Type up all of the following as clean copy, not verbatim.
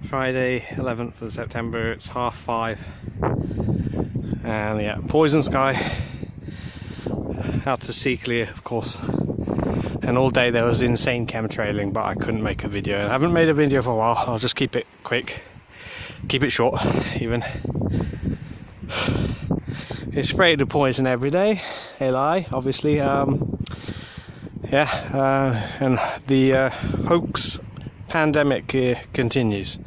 Friday 11th of September, it's 5:30, and yeah, poison sky out to sea clear, of course. And all day there was insane chemtrailing, but I couldn't make a video. I haven't made a video for a while. I'll just keep it quick, keep it short even. They spray the poison every day, they lie, obviously. And the hoax pandemic continues.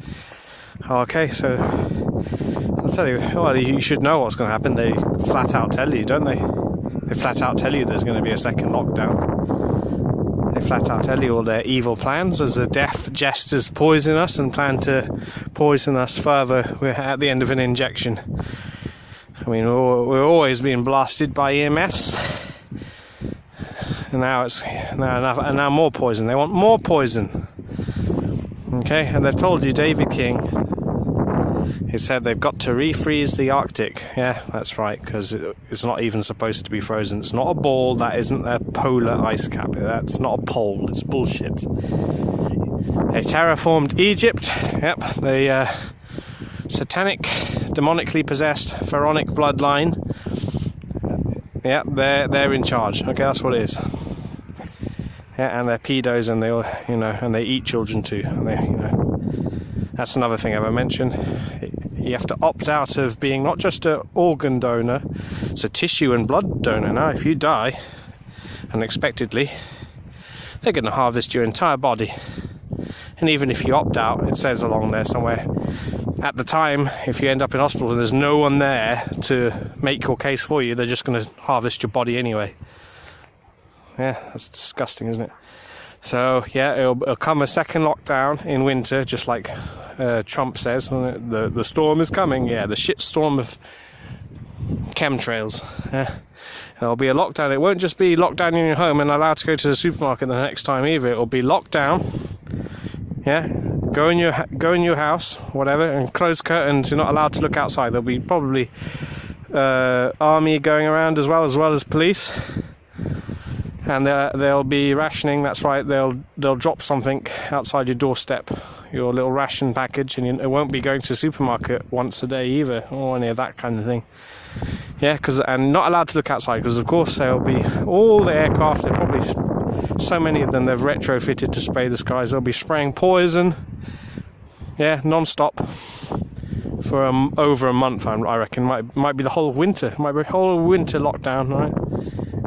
Okay, so I'll tell you, well, you should know what's going to happen. They flat out tell you, don't they? They flat out tell you there's going to be a second lockdown. They flat out tell you all their evil plans as the deaf jesters poison us and plan to poison us further. We're at the end of an injection. I mean, we're always being blasted by EMFs. And now it's now more poison. They want more poison. Okay, and they've told you, David King, he said they've got to refreeze the Arctic. Yeah, that's right, because it's not even supposed to be frozen. It's not a ball, that isn't a polar ice cap. That's not a pole, it's bullshit. They terraformed Egypt. Yep, the satanic, demonically possessed pharaonic bloodline. Yep, they're in charge. Okay, that's what it is. Yeah, and they're pedos, and they all, and they eat children too. And they, that's another thing I haven't mentioned. You have to opt out of being not just an organ donor, it's a tissue and blood donor. Now, if you die unexpectedly, they're going to harvest your entire body. And even if you opt out, it says along there somewhere, at the time, if you end up in hospital and there's no one there to make your case for you, they're just going to harvest your body anyway. Yeah, that's disgusting, isn't it? So yeah, it'll come a second lockdown in winter, just like Trump says. The storm is coming. Yeah, the shitstorm of chemtrails. Yeah, there'll be a lockdown. It won't just be lockdown in your home and allowed to go to the supermarket the next time either. It'll be lockdown. Yeah, go in your house, whatever, and close curtains. You're not allowed to look outside. There'll be probably army going around as well as police. And they'll be rationing. That's right. They'll drop something outside your doorstep, your little ration package, and it won't be going to the supermarket once a day either, or any of that kind of thing. Yeah, and not allowed to look outside because, of course, there'll be all the aircraft. They're probably so many of them they've retrofitted to spray the skies. They'll be spraying poison. Yeah, non-stop for over a month. I reckon might be the whole winter. Might be a whole winter lockdown, right?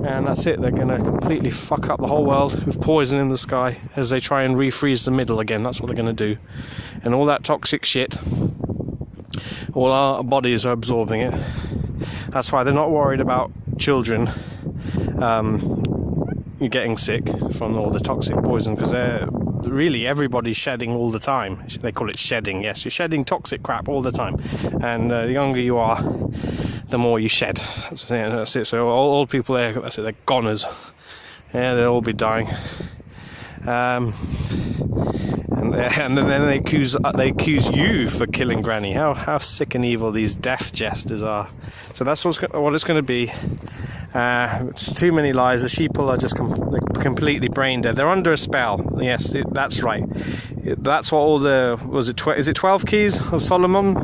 And that's it. They're going to completely fuck up the whole world with poison in the sky as they try and refreeze the middle again. That's what they're going to do. And all that toxic shit, all our bodies are absorbing it. That's why they're not worried about children getting sick from all the toxic poison, because really everybody's shedding all the time. They call it shedding. Yes, you're shedding toxic crap all the time. And the younger you are, the more you shed. That's it. So old people there, that's it, they're goners. Yeah, they'll all be dying. And then they accuse you for killing Granny. How sick and evil these deaf jesters are. So that's what it's going to be. It's too many lies. The sheeple are just completely brain dead. They're under a spell. Yes, that's right. That's what all the is it 12 keys of Solomon?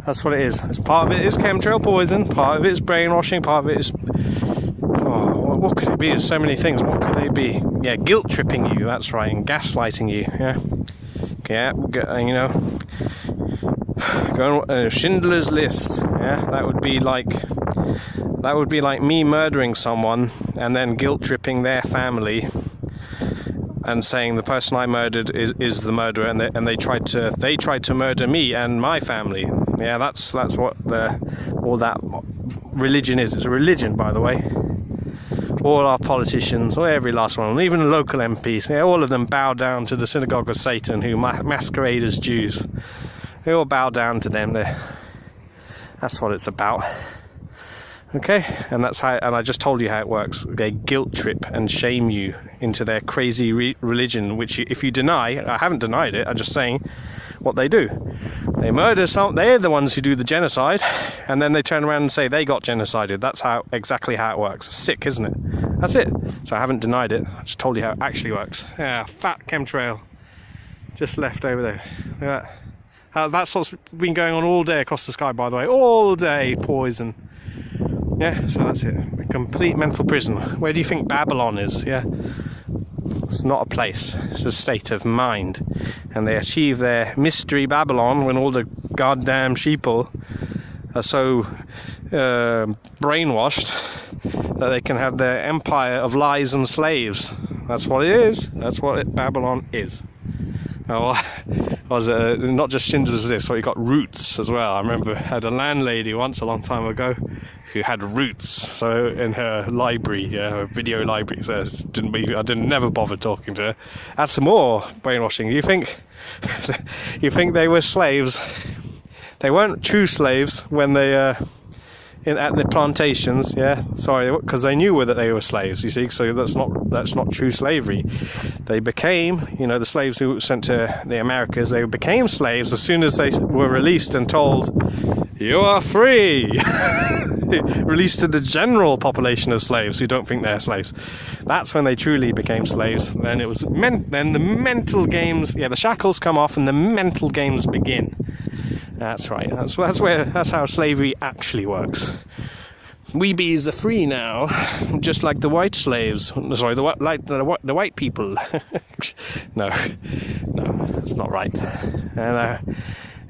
That's what it is. Part of it is chemtrail poison, part of it is brainwashing, part of it is... what could it be? There's so many things. What could they be? Yeah, guilt tripping you, that's right, and gaslighting you, yeah. Go on Schindler's List, yeah, that would be like me murdering someone and then guilt tripping their family and saying the person I murdered is the murderer, and they tried to murder me and my family. Yeah, that's what all that religion is. It's a religion, by the way. All our politicians, or every last one, even local MPs, yeah, all of them bow down to the synagogue of Satan, who masquerade as Jews. They all bow down to them. That's what it's about. Okay, and that's how. And I just told you how it works. They guilt trip and shame you into their crazy religion, which, if you deny, I haven't denied it. I'm just saying what they do. They murder some. They're the ones who do the genocide, and then they turn around and say they got genocided. That's exactly how it works. Sick, isn't it? That's it. So I haven't denied it. I just told you how it actually works. Yeah, fat chemtrail. just left over there. Look at that. That's what's been going on all day across the sky, by the way. All day, poison. Yeah, so that's it. A complete mental prison. Where do you think Babylon is? Yeah, it's not a place. It's a state of mind. And they achieve their mystery Babylon when all the goddamn sheeple are so brainwashed that they can have their empire of lies and slaves. That's what it is. That's what Babylon is. Oh, was not just Schindler's List, so you got Roots as well. I remember I had a landlady once a long time ago who had Roots, so in her library, her video library. So I didn't never bother talking to her. Add some more brainwashing. You think they were slaves? They weren't true slaves when they at the plantations, yeah. Sorry, because they knew that they were slaves. You see, so that's not true slavery. They became, the slaves who were sent to the Americas. They became slaves as soon as they were released and told, "You are free." Released to the general population of slaves who don't think they're slaves. That's when they truly became slaves. Then then the mental games. Yeah, the shackles come off and the mental games begin. That's right. That's how slavery actually works. We bees are free now, just like the white slaves. Sorry, the white people. No, that's not right. And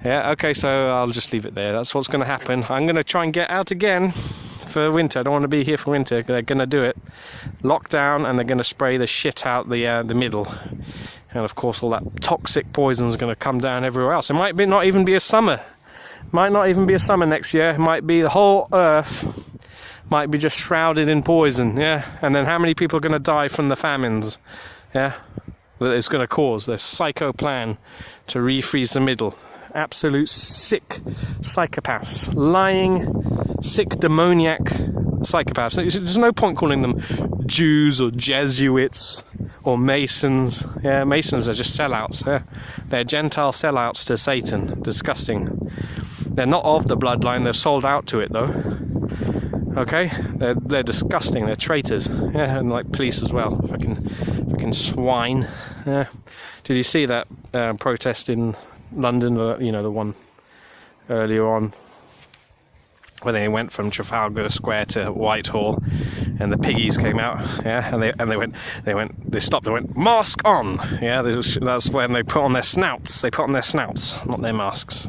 yeah, okay. So I'll just leave it there. That's what's going to happen. I'm going to try and get out again for winter. I don't want to be here for winter. They're going to do it. Lockdown, and they're going to spray the shit out the middle. And of course, all that toxic poison is going to come down everywhere else. It might not even be a summer. Might not even be a summer next year. It might be the whole earth might be just shrouded in poison. Yeah. And then how many people are going to die from the famines? Yeah. That it's going to cause. Their psycho plan to refreeze the middle. Absolute sick psychopaths. Lying, sick, demoniac psychopaths. There's no point calling them Jews or Jesuits or Masons. Yeah, Masons are just sellouts. Yeah? They're Gentile sellouts to Satan. Disgusting. They're not of the bloodline. They're sold out to it, though. Okay, they're disgusting. They're traitors. Yeah, and like police as well. Fucking swine. Yeah. Did you see that protest in London? The one earlier on, where they went from Trafalgar Square to Whitehall, and the piggies came out, yeah, and they stopped and went, "Mask on!" Yeah, that's when they put on their snouts. They put on their snouts, not their masks.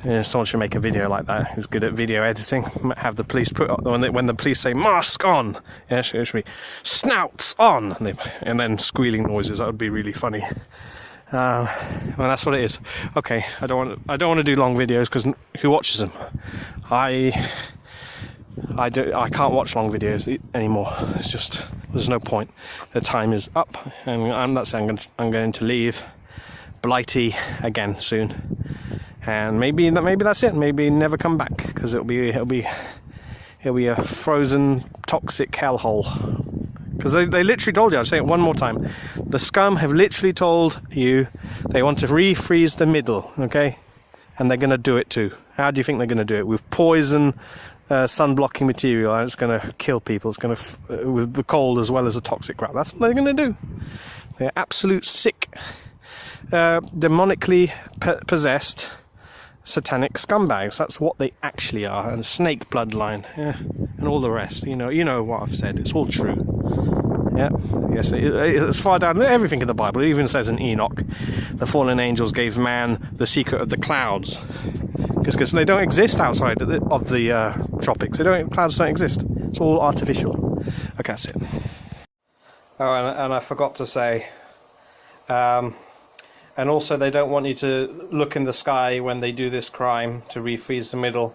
Yeah, someone should make a video like that. Who's good at video editing? Have the police put when the police say "mask on," yeah, it should be "snouts on," and then squealing noises. That would be really funny. Well, that's what it is. Okay, I don't want to do long videos because who watches them? I can't watch long videos anymore. It's just there's no point. The time is up, and I'm going to leave Blighty again soon, and maybe that's it. Maybe never come back because it'll be a frozen toxic hellhole. Because they literally told you, I'll say it one more time, the scum have literally told you they want to refreeze the middle, okay? And they're going to do it too. How do you think they're going to do it? With poison, sun-blocking material, and it's going to kill people. It's going to, with the cold as well as the toxic crap. That's what they're going to do. They're absolute sick, demonically possessed, satanic scumbags. That's what they actually are. And snake bloodline, yeah, and all the rest. You know what I've said. It's all true. Yeah, yes, it's far down. Everything in the Bible. It even says in Enoch, the fallen angels gave man the secret of the clouds, because they don't exist outside of the tropics. Clouds don't exist. It's all artificial. Okay, that's it. Oh, and I forgot to say, and also they don't want you to look in the sky when they do this crime to refreeze the middle,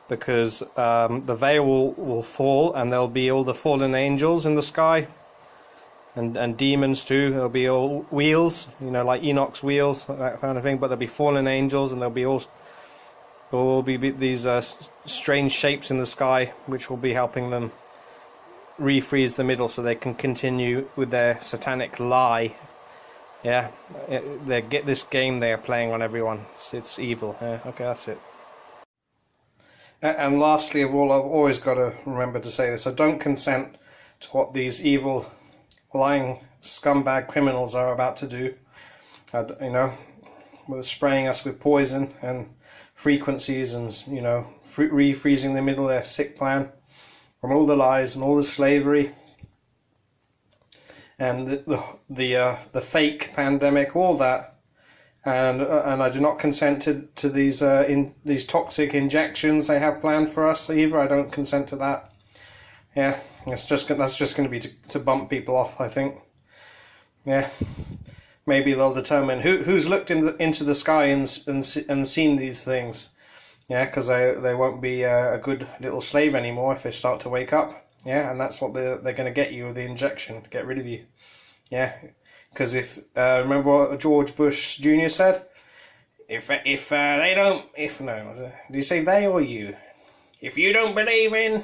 because the veil will fall and there'll be all the fallen angels in the sky. And demons too. There'll be all wheels, like Enoch's wheels, that kind of thing. But there'll be fallen angels, and there will be these strange shapes in the sky, which will be helping them refreeze the middle, so they can continue with their satanic lie. Yeah, they get this game they are playing on everyone. It's evil. Yeah, okay, that's it. And lastly of all, I've always got to remember to say this: I don't consent to what these evil, lying scumbag criminals are about to do. You know, spraying us with poison and frequencies, and you know, refreezing the middle of their sick plan, and all the lies and all the slavery and the fake pandemic, all that, and I do not consent to these toxic injections they have planned for us either. I don't consent to that. Yeah, that's just going to be to bump people off, I think. Yeah, maybe they'll determine who's looked into the sky and seen these things. Yeah, because they won't be a good little slave anymore if they start to wake up. Yeah, and that's what they're going to get you with the injection, get rid of you. Yeah, because if remember what George Bush Jr. said? If they don't, do you say they or you? If you don't believe in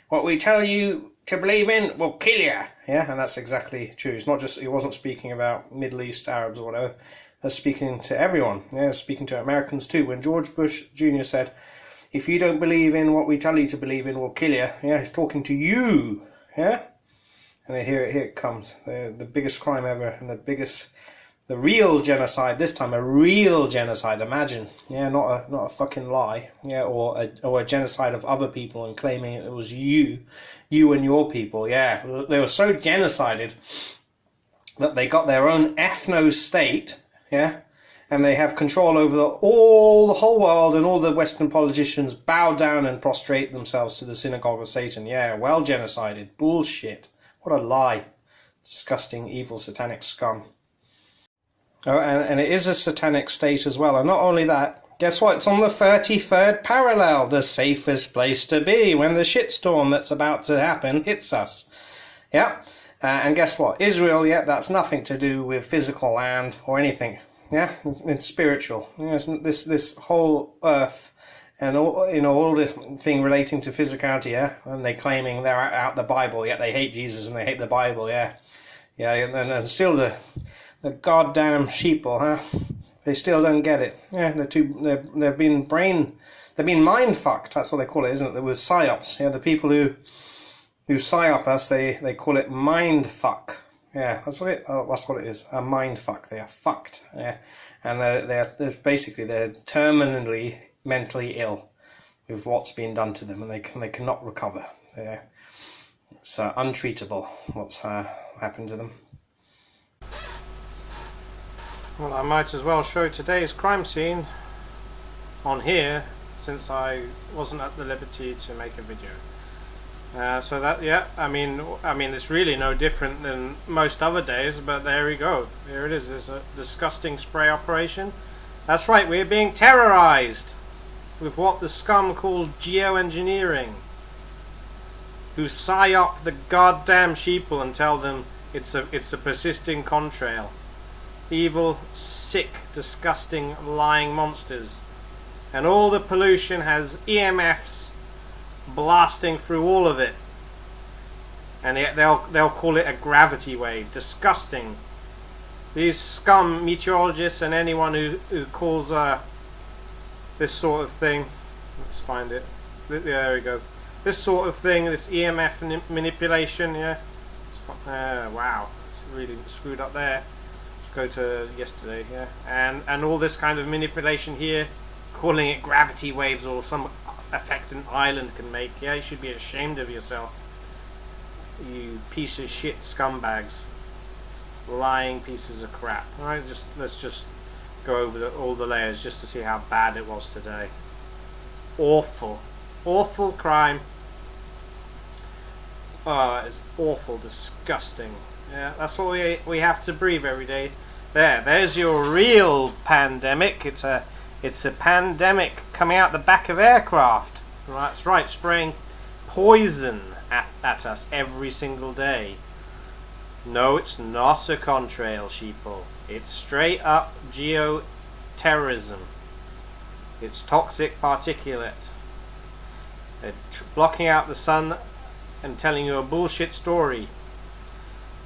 what we tell you to believe in, we'll kill you. Yeah, and that's exactly true. It's not just, he wasn't speaking about Middle East Arabs or whatever. He's speaking to everyone. Yeah, speaking to Americans too. When George Bush Jr. said, if you don't believe in what we tell you to believe in, we'll kill you. Yeah, he's talking to you. Yeah, and here it comes. The biggest crime ever, and the real genocide this time. A real genocide. Imagine. Yeah, not a fucking lie. Yeah, or a genocide of other people and claiming it was you and your people. Yeah, they were so genocided that they got their own ethno-state. Yeah. And they have control over the whole world, and all the Western politicians bow down and prostrate themselves to the synagogue of Satan. Yeah, well genocided. Bullshit. What a lie. Disgusting, evil, satanic scum. Oh, and it is a satanic state as well. And not only that, guess what? It's on the 33rd parallel, the safest place to be when the shitstorm that's about to happen hits us. Yeah. And guess what? Israel, yeah, that's nothing to do with physical land or anything. Yeah, it's spiritual. You know, this whole earth and all this thing relating to physicality. Yeah, and they claiming they're out the Bible. Yeah, they hate Jesus and they hate the Bible. Yeah, yeah, and still the goddamn sheeple, huh? They still don't get it. Yeah, they've been mind fucked. That's what they call it, isn't it? There was psyops. Yeah, the people who psyop us, they call it mind fuck. Yeah, that's what it is. A mind fuck. They are fucked. Yeah, and they're basically terminally mentally ill with what's been done to them, and they cannot recover. It's untreatable what's happened to them. Well, I might as well show today's crime scene on here, since I wasn't at the liberty to make a video. So that, yeah, I mean, it's really no different than most other days, but there we go. Here it is. There's a disgusting spray operation. That's right, we're being terrorized with what the scum call geoengineering, who psyop the goddamn sheeple and tell them it's a persisting contrail. Evil, sick, disgusting, lying monsters. And all the pollution has EMFs blasting through all of it, and they'll call it a gravity wave. Disgusting. These scum meteorologists and anyone who calls this sort of thing, let's find it, there we go, this sort of thing, this EMF manipulation, yeah, wow, it's really screwed up there. Let's go to yesterday, yeah, and all this kind of manipulation here, calling it gravity waves or some effect an island can make. Yeah, you should be ashamed of yourself, you piece of shit scumbags, lying pieces of crap. Alright, let's just go over all the layers just to see how bad it was today. Awful crime. Oh, it's awful, disgusting. Yeah, that's what we have to breathe every day. There's your real pandemic. It's a pandemic coming out the back of aircraft. Right, that's right, spraying poison at us every single day. No, it's not a contrail, sheeple. It's straight up geoterrorism. It's toxic particulate. They're blocking out the sun and telling you a bullshit story.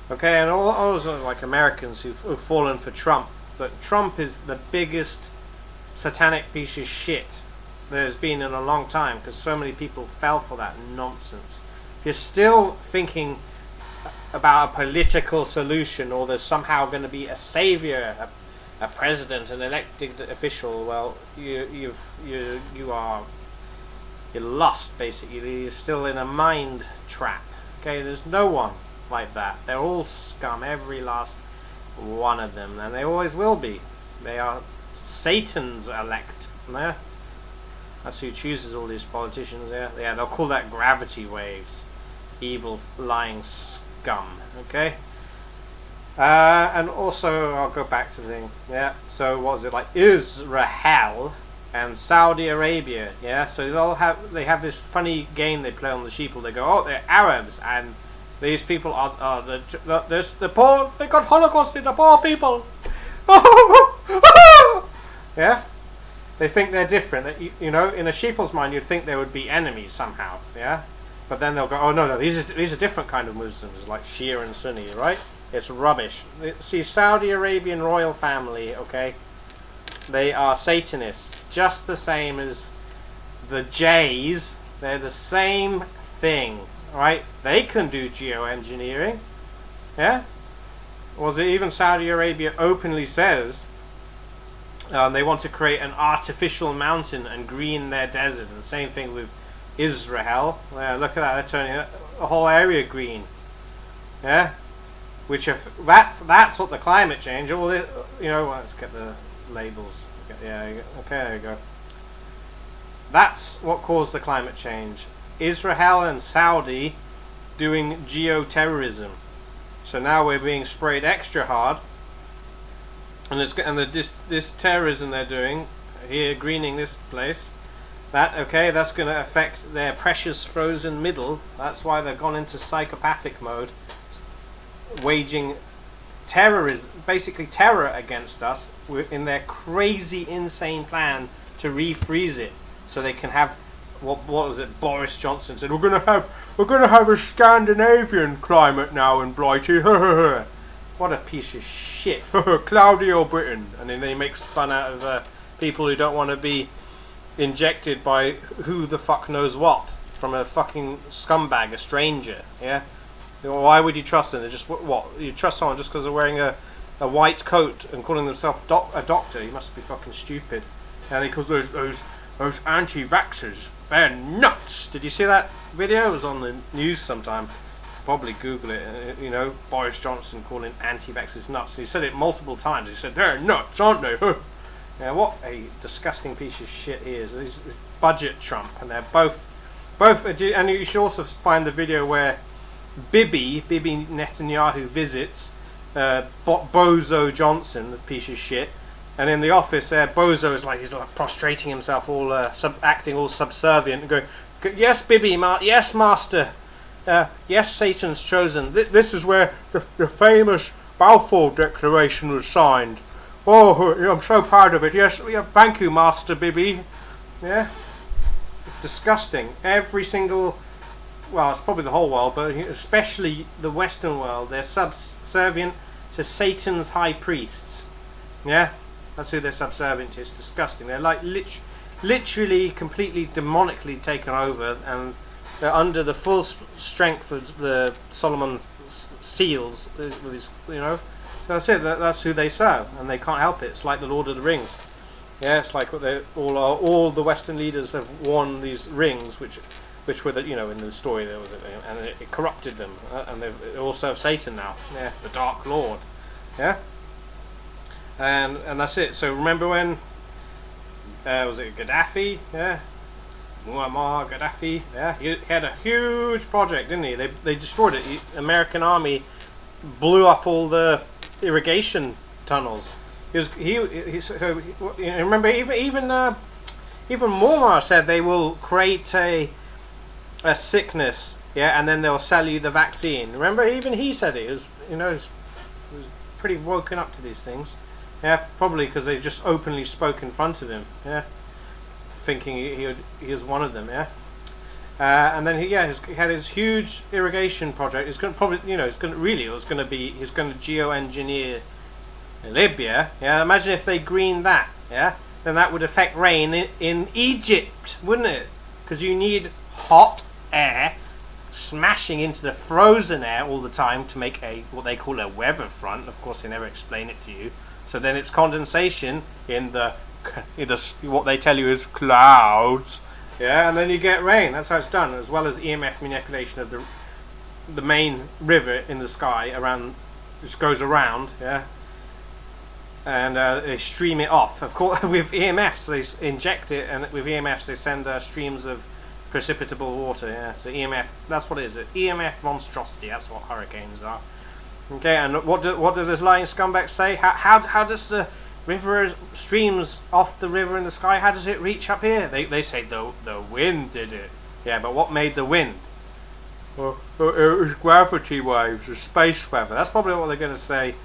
Okay, and all like Americans who've fallen for Trump. But Trump is the biggest satanic piece of shit there's been in a long time, because so many people fell for that nonsense. If you're still thinking about a political solution, or there's somehow going to be a savior, a president, an elected official, well, you're lost basically. You're still in a mind trap. Okay, there's no one like that. They're all scum, every last one of them, and they always will be. They are Satan's elect. Yeah, that's who chooses all these politicians. Yeah, they'll call that gravity waves. Evil, lying scum. Okay. And also, I'll go back to the thing. Yeah. So what was it like? Israel and Saudi Arabia. Yeah. So they have this funny game they play on the sheeple. They go, oh, they're Arabs, and these people are the poor. They got Holocaust in the poor people. Yeah. They think they're different. That you know, in a sheeple's mind, you'd think they would be enemies somehow. Yeah. But then they'll go, oh no, these are different kind of Muslims, like Shia and Sunni, right? It's rubbish. See, Saudi Arabian royal family, okay? They are Satanists, just the same as the Jays. They're the same thing, right? They can do geoengineering, yeah? Was it even Saudi Arabia openly says they want to create an artificial mountain and green their desert, and the same thing with Israel. Look at that, they're turning the whole area green. Yeah, which if that's what the climate change. All this, you know. Let's get the labels. Yeah, okay, there you go. That's what caused the climate change. Israel and Saudi doing geoterrorism. So now we're being sprayed extra hard, and this terrorism they're doing here, greening this place. That's going to affect their precious frozen middle. That's why they've gone into psychopathic mode, waging terrorism, basically terror against us, in their crazy, insane plan to refreeze it, so they can have what was it? Boris Johnson said, we're going to have a Scandinavian climate now in Blighty. What a piece of shit. Claudio Britain, and then he makes fun out of people who don't want to be injected by who the fuck knows what from a fucking scumbag, a stranger. Yeah, why would you trust them? They're just what you trust someone just because they're wearing a white coat and calling themselves a doctor? You must be fucking stupid. And because those anti-vaxxers, they're nuts. Did you see that video? It was on the news sometime. Probably Google it. You know, Boris Johnson calling anti-vaxxers nuts. He said it multiple times. He said they're nuts, aren't they? Yeah, what a disgusting piece of shit he is. This budget Trump, and they're both. And you should also find the video where Bibi Netanyahu visits Bozo Johnson, the piece of shit, and in the office there, Bozo is like, he's like prostrating himself, all acting all subservient, and going, "Yes, Bibi, yes, master, yes, Satan's chosen. This is where the famous Balfour Declaration was signed. Oh, I'm so proud of it. Yes, thank you, Master Bibi." Yeah, it's disgusting. Every single, well, it's probably the whole world, but especially the Western world, they're subservient to Satan's high priests. Yeah, that's who they're subservient to. It's disgusting. They're like literally, completely demonically taken over, and they're under the full strength of the Solomon's seals with his, you know. That's it. That's who they serve, and they can't help it. It's like the Lord of the Rings. Yeah, it's like all the Western leaders have worn these rings, which were in the story there was, and it corrupted them, and they all serve Satan now. Yeah, the Dark Lord. Yeah, and that's it. So remember when was it Gaddafi? Yeah, Muammar Gaddafi. Yeah, he had a huge project, didn't he? They destroyed it. The American army blew up all the irrigation tunnels. Remember, even Muammar said they will create a sickness, yeah, and then they'll sell you the vaccine. Remember, even he said it. It was, he was pretty woken up to these things. Yeah, probably because they just openly spoke in front of him. Yeah, thinking he was one of them. Yeah. And then he had his huge irrigation project. He's going to probably, he's going to geoengineer Libya. Yeah, imagine if they greened that. Yeah, then that would affect rain in Egypt, wouldn't it? Because you need hot air smashing into the frozen air all the time to make what they call a weather front. Of course, they never explain it to you. So then it's condensation in the what they tell you is clouds, yeah, and then you get rain. That's how it's done, as well as EMF manipulation of the main river in the sky around, just goes around, yeah, and they stream it off. Of course, with EMFs they inject it, and with EMFs they send streams of precipitable water. Yeah, so EMF, that's what it is. EMF monstrosity. That's what hurricanes are. Okay, and what do those lying scumbags say? How does the river streams off the river in the sky? How does it reach up here? They say the wind did it. Yeah, but what made the wind? Well, it was gravity waves, the space weather. That's probably what they're going to say.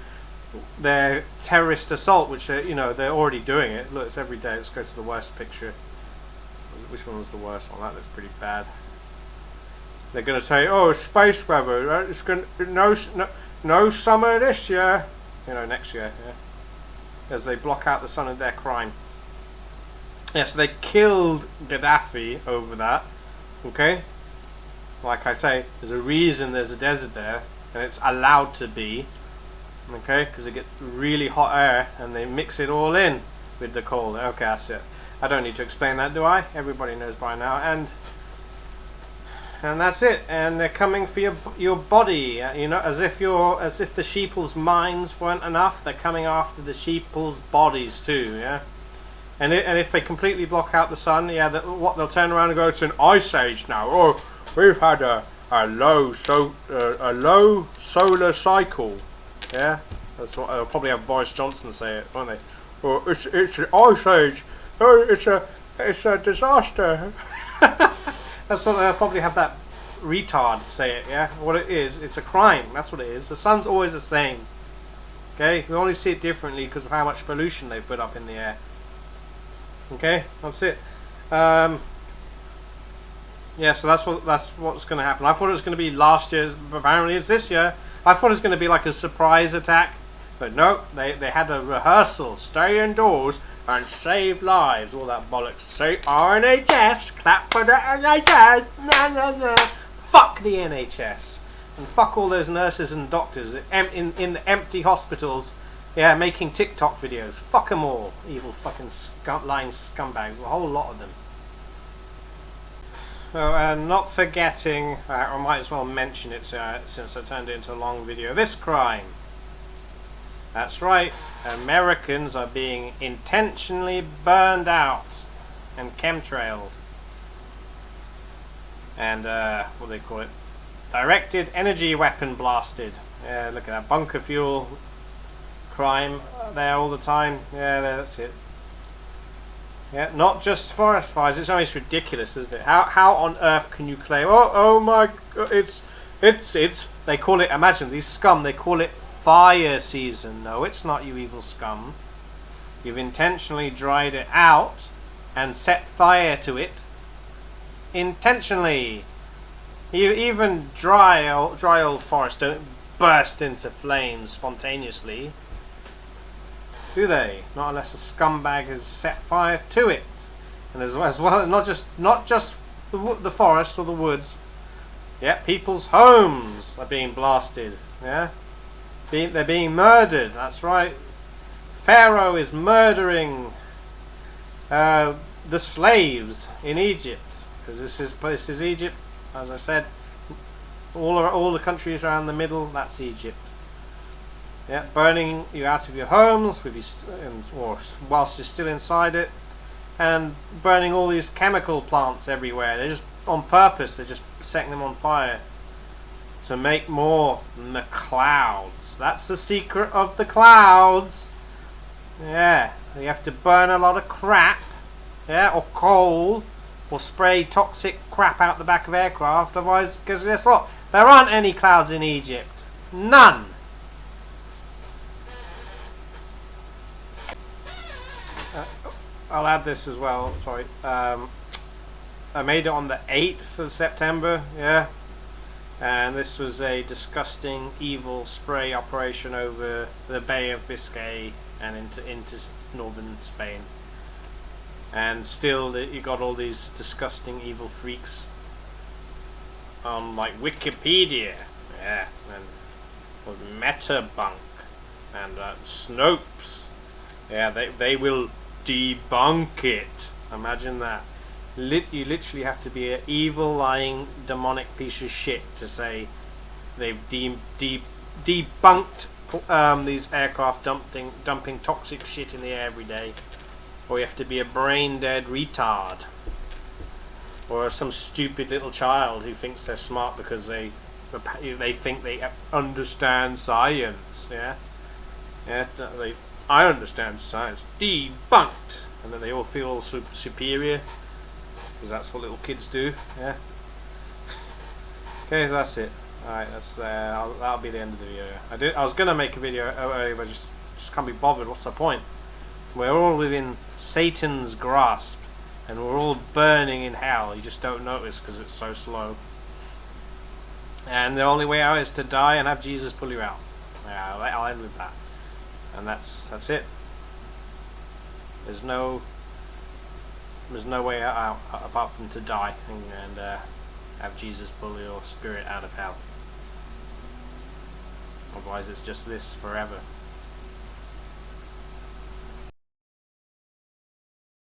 Their terrorist assault, which they're already doing it. Look, it's every day. Let's go to the worst picture. Which one was the worst one? That looks pretty bad. They're going to say, "Oh, space weather. Right? It's going no summer this year. Next year." Yeah. As they block out the sun of their crime. Yeah, so they killed Gaddafi over that. Okay. Like I say, there's a reason there's a desert there, and it's allowed to be. Okay, because it gets really hot air, and they mix it all in with the cold. Okay, that's it. I don't need to explain that, do I? Everybody knows by now, and that's it. And they're coming for your body, as if the sheeple's minds weren't enough. They're coming after the sheeple's bodies too, yeah. And if they completely block out the sun, yeah, they'll turn around and go, "It's an ice age now. Oh, we've had a low solar cycle." Yeah, that's what they'll probably have Boris Johnson say it, won't they? "Oh, it's an ice age. Oh, it's a disaster." That's what they'll probably have that retard say it. Yeah, what it is, it's a crime. That's what it is. The sun's always the same. Okay, we only see it differently because of how much pollution they've put up in the air. Okay, that's it. Yeah, so that's what's going to happen. I thought it was going to be last year's, but apparently it's this year. I thought it was going to be like a surprise attack, but no, they had a rehearsal. Stay indoors and save lives. All that bollocks. Say NHS, clap for the NHS. Nah, nah, nah. Fuck the NHS, and fuck all those nurses and doctors in the empty hospitals. Yeah, making TikTok videos. Fuck them all. Evil fucking lying scumbags. A whole lot of them. So, not forgetting, I might as well mention it since I turned it into a long video. This crime. That's right. Americans are being intentionally burned out and chemtrailed. And, what do they call it? Directed energy weapon blasted. Yeah, look at that. Bunker fuel crime there all the time. Yeah, that's it. Yeah, not just forest fires. It's always ridiculous, isn't it? How on earth can you claim? Oh my God! It's. They call it. Imagine these scum. They call it fire season. No, it's not. You evil scum. You've intentionally dried it out and set fire to it. Intentionally. Even dry old forests don't burst into flames spontaneously. Do they? Not unless a scumbag has set fire to it, and as well, not just the forest or the woods. Yeah, people's homes are being blasted. Yeah, they're being murdered. That's right. Pharaoh is murdering the slaves in Egypt, because this is Egypt. As I said, all the countries around the middle. That's Egypt. Yeah, burning you out of your homes or whilst you're still inside it, and burning all these chemical plants everywhere. They're just on purpose. They're just setting them on fire to make more in the clouds. That's the secret of the clouds. Yeah, you have to burn a lot of crap, yeah, or coal, or spray toxic crap out the back of aircraft. Otherwise, because guess what? There aren't any clouds in Egypt. None. I'll add this as well, sorry. I made it on the 8th of September, yeah. And this was a disgusting, evil spray operation over the Bay of Biscay and into northern Spain. And still, you got all these disgusting, evil freaks on, like, Wikipedia, yeah, and Metabunk, and Snopes, Yeah, they will debunk it. Imagine that. You literally have to be an evil, lying, demonic piece of shit to say they've debunked these aircraft dumping toxic shit in the air every day. Or you have to be a brain dead retard. Or some stupid little child who thinks they're smart because they think they understand science. Yeah, yeah. I understand science. Debunked, and then they all feel superior because that's what little kids do. Yeah. Okay, so that's it. Alright, that'll be the end of the video. I was gonna make a video earlier, but just can't be bothered. What's the point? We're all within Satan's grasp, and we're all burning in hell. You just don't notice because it's so slow. And the only way out is to die and have Jesus pull you out. Yeah, I'll end with that. And that's it. There's no way out apart from to die and have Jesus pull your spirit out of hell. Otherwise, it's just this forever.